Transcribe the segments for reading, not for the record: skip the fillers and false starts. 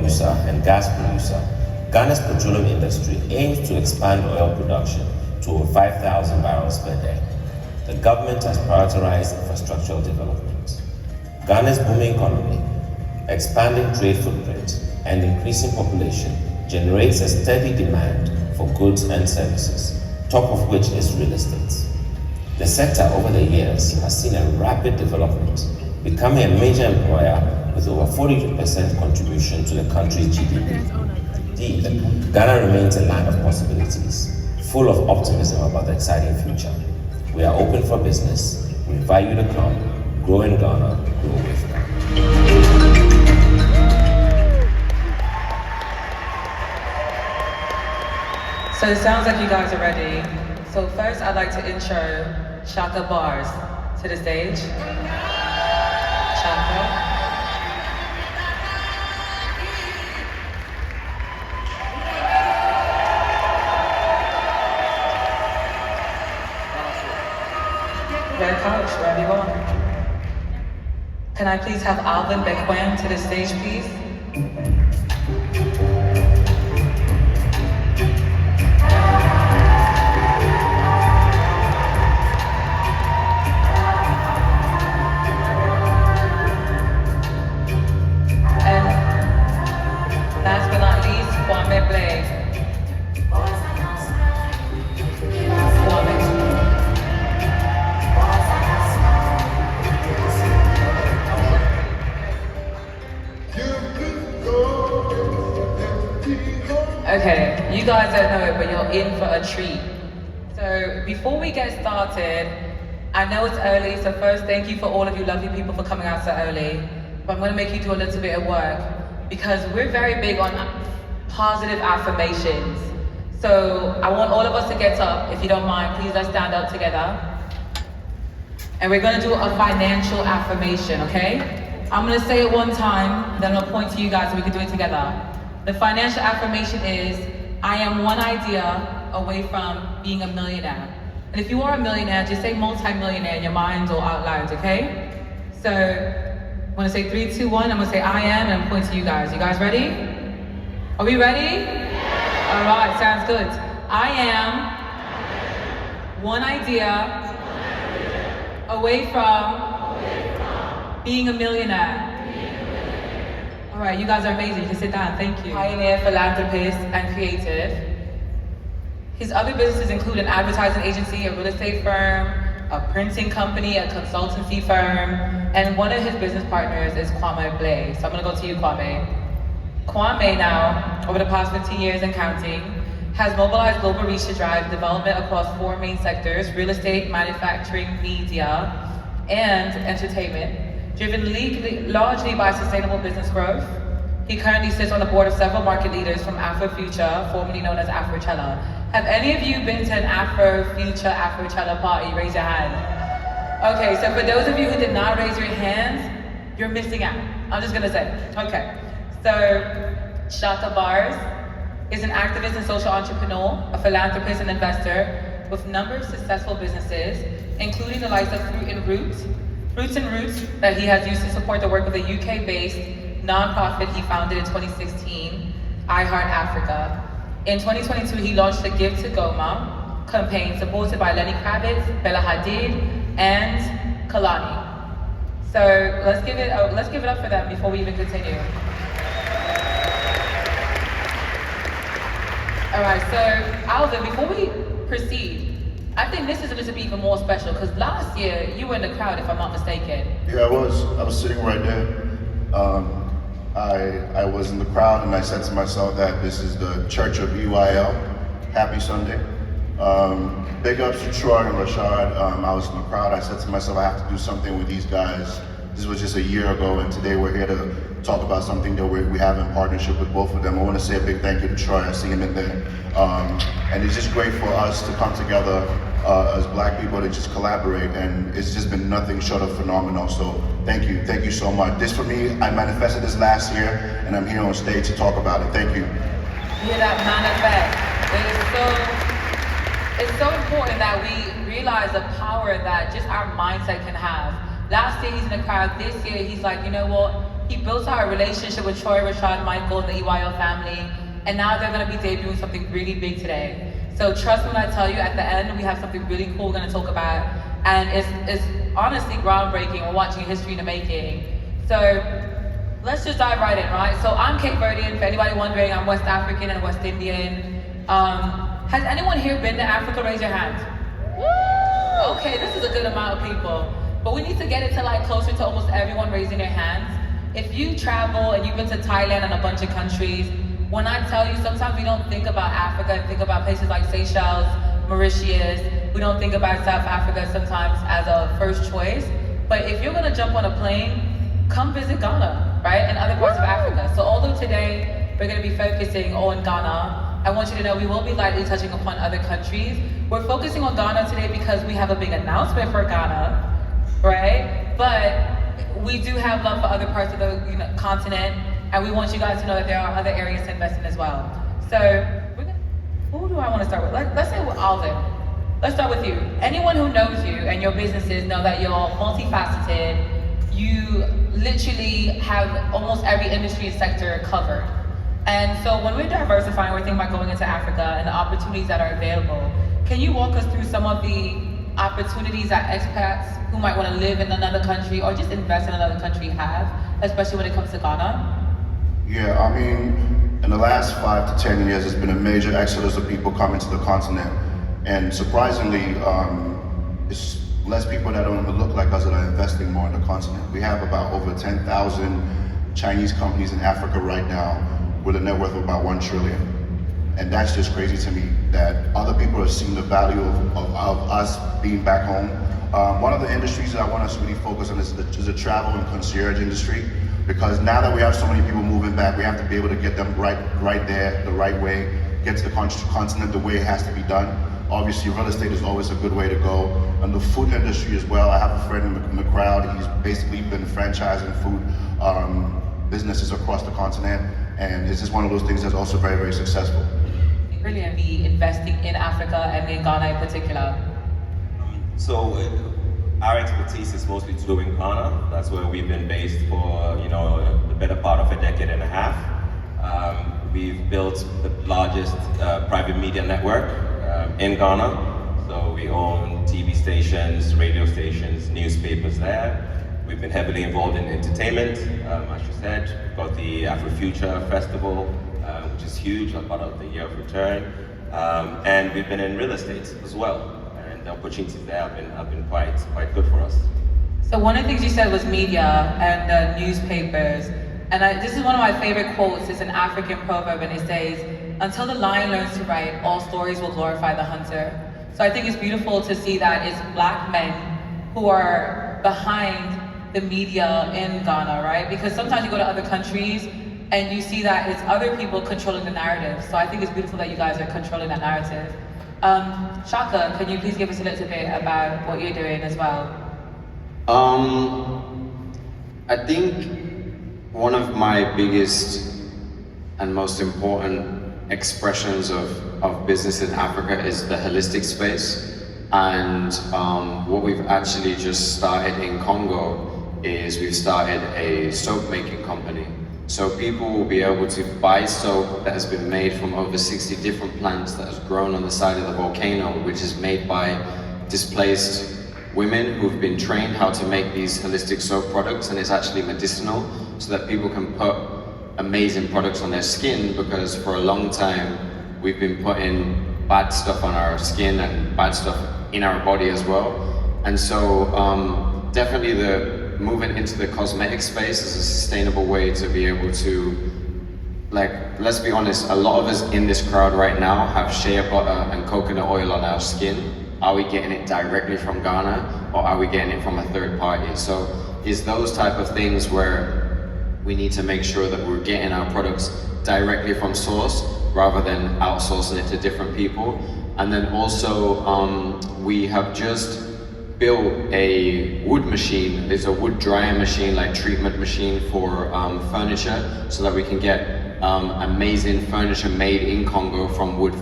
producer and gas producer, Ghana's petroleum industry aims to expand oil production to over 5,000 barrels per day. The government has prioritized infrastructural development. Ghana's booming economy, expanding trade footprint, and increasing population generates a steady demand for goods and services, top of which is real estate. The sector over the years has seen a rapid development, becoming a major employer with over 42% contribution to the country's GDP. Indeed, Ghana remains a land of possibilities, full of optimism about the exciting future. We are open for business. We invite you to come, grow in Ghana, grow with Ghana. So it sounds like you guys are ready. So first I'd like to intro Chaka Bars to the stage. Chaka. Red couch, wherever you want. Can I please have Alvin Bekoe to the stage, please? And last but not least, Kwame Blay. Okay, you guys don't know it, but you're in for a treat. So before we get started, I know it's early, so first thank you for all of you lovely people for coming out so early. But I'm gonna make you do a little bit of work because we're very big on positive affirmations. So I want all of us to get up. If you don't mind, please let's stand up together. And we're gonna do a financial affirmation, okay? I'm gonna say it one time, then I'll point to you guys so we can do it together. The financial affirmation is, I am one idea away from being a millionaire. And if you are a millionaire, just say multi-millionaire in your mind or out loud, okay? So, I'm gonna say 3, 2, 1, I'm gonna say I am, and I'm pointing to you guys. You guys ready? Are we ready? All right, sounds good. I am one idea away from being a millionaire. All right, you guys are amazing. You can sit down. Thank you. Pioneer, philanthropist, and creative. His other businesses include an advertising agency, a real estate firm, a printing company, a consultancy firm, and one of his business partners is Kwame Blay. So I'm gonna go to you, Kwame. Kwame now, over the past 15 years and counting, has mobilized global reach to drive development across 4 main sectors: real estate, manufacturing, media, and entertainment. Driven largely by sustainable business growth, he currently sits on the board of several market leaders from Afrofuture, formerly known as Afrochella. Have any of you been to an Afrofuture, Afrochella party? Raise your hand. Okay, so for those of you who did not raise your hands, you're missing out. I'm just gonna say, okay. So, Chaka Bars is an activist and social entrepreneur, a philanthropist and investor with a number of successful businesses, including the likes of Fruits and Roots that he has used to support the work of a UK-based nonprofit he founded in 2016, iHeart Africa. In 2022, he launched the Give to Goma campaign supported by Lenny Kravitz, Bella Hadid, and Kalani. So let's give it up for them before we even continue. All right, so Alvin, before we proceed, I think this is going to be even more special because last year you were in the crowd, if I'm not mistaken. Yeah, I was sitting right there. I was in the crowd and I said to myself that this is the Church of EYL. Happy Sunday. Big ups to Troy and Rashad. I was in the crowd. I said to myself, I have to do something with these guys. This was just a year ago, and today we're here to talk about something that we have in partnership with both of them. I want to say a big thank you to Troy. I see him in there. And it's just great for us to come together as Black people to just collaborate, and it's just been nothing short of phenomenal. So thank you so much. This for me, I manifested this last year, and I'm here on stage to talk about it. Thank you. Yeah, that manifest. It's so important that we realize the power that just our mindset can have. Last year he's in the crowd, this year he's like, you know what, He built out a relationship with Troy, Rashad, Michael, and the EYL family, and now they're gonna be debuting something really big today. So trust me when I tell you, at the end, we have something really cool we're gonna talk about, and it's honestly groundbreaking. We're watching history in the making. So let's just dive right in, right? So I'm Cape Verdean, for anybody wondering, I'm West African and West Indian. Has anyone here been to Africa? Raise your hand. Okay, this is a good amount of people. But we need to get it to like closer to almost everyone raising their hands. If you travel and you've been to Thailand and a bunch of countries, when I tell you, sometimes we don't think about Africa and think about places like Seychelles, Mauritius. We don't think about South Africa sometimes as a first choice. But if you're gonna jump on a plane, come visit Ghana, right? And other parts of Africa. So although today we're gonna be focusing on Ghana, I want you to know we will be lightly touching upon other countries. We're focusing on Ghana today because we have a big announcement for Ghana, right? But we do have love for other parts of the continent, and we want you guys to know that there are other areas to invest in as well. So, who do I want to start with? Let's say with Alvin. Let's start with you. Anyone who knows you and your businesses know that you're multifaceted. You literally have almost every industry and sector covered. And so when we're diversifying, we're thinking about going into Africa and the opportunities that are available. Can you walk us through some of the opportunities that expats who might want to live in another country or just invest in another country have, especially when it comes to Ghana? Yeah, I mean, in the last 5 to 10 years, there's been a major exodus of people coming to the continent. And surprisingly, it's less people that don't even look like us that are investing more in the continent. We have about over 10,000 Chinese companies in Africa right now with a net worth of about 1 trillion. And that's just crazy to me that other people are seeing the value of us being back home. One of the industries that I want us to really focus on is the travel and concierge industry, because now that we have so many people moving back, we have to be able to get them right there, the right way, get to the continent the way it has to be done. Obviously, real estate is always a good way to go. And the food industry as well. I have a friend in the crowd. He's basically been franchising food businesses across the continent, and it's just one of those things that's also very, very successful. Brilliant. Be investing in Africa and in Ghana in particular. So our expertise is mostly to do in Ghana. That's where we've been based for the better part of a decade and a half. We've built the largest private media network in Ghana. So we own TV stations, radio stations, newspapers there. We've been heavily involved in entertainment, as you said. We've got the Afrofuture Festival, which is huge, a part of the Year of Return. And we've been in real estate as well. And the opportunities there have been quite good for us. So one of the things you said was media and newspapers. And this is one of my favorite quotes. It's an African proverb, and it says, "Until the lion learns to write, all stories will glorify the hunter." So I think it's beautiful to see that it's Black men who are behind the media in Ghana, right? Because sometimes you go to other countries and you see that it's other people controlling the narrative. So I think it's beautiful that you guys are controlling that narrative. Chaka, can you please give us a little bit about what you're doing as well? I think one of my biggest and most important expressions of business in Africa is the holistic space. And what we've actually just started in Congo is we've started a soap making company. So people will be able to buy soap that has been made from over 60 different plants that has grown on the side of the volcano, which is made by displaced women who've been trained how to make these holistic soap products, and it's actually medicinal so that people can put amazing products on their skin, because for a long time we've been putting bad stuff on our skin and bad stuff in our body as well. And so definitely the moving into the cosmetic space is a sustainable way to be able to, like, let's be honest, a lot of us in this crowd right now have shea butter and coconut oil on our skin. Are we getting it directly from Ghana, or are we getting it from a third party? So it's those type of things where we need to make sure that we're getting our products directly from source rather than outsourcing it to different people. And then also we have just built a wood machine. It's a wood dryer machine, like treatment machine for furniture, so that we can get amazing furniture made in Congo from wood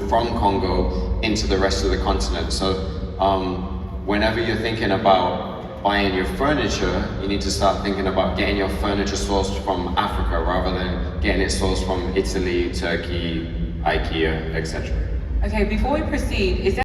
from Congo into the rest of the continent. So whenever you're thinking about buying your furniture, you need to start thinking about getting your furniture sourced from Africa rather than getting it sourced from Italy, Turkey, IKEA, etc. Okay, before we proceed, is there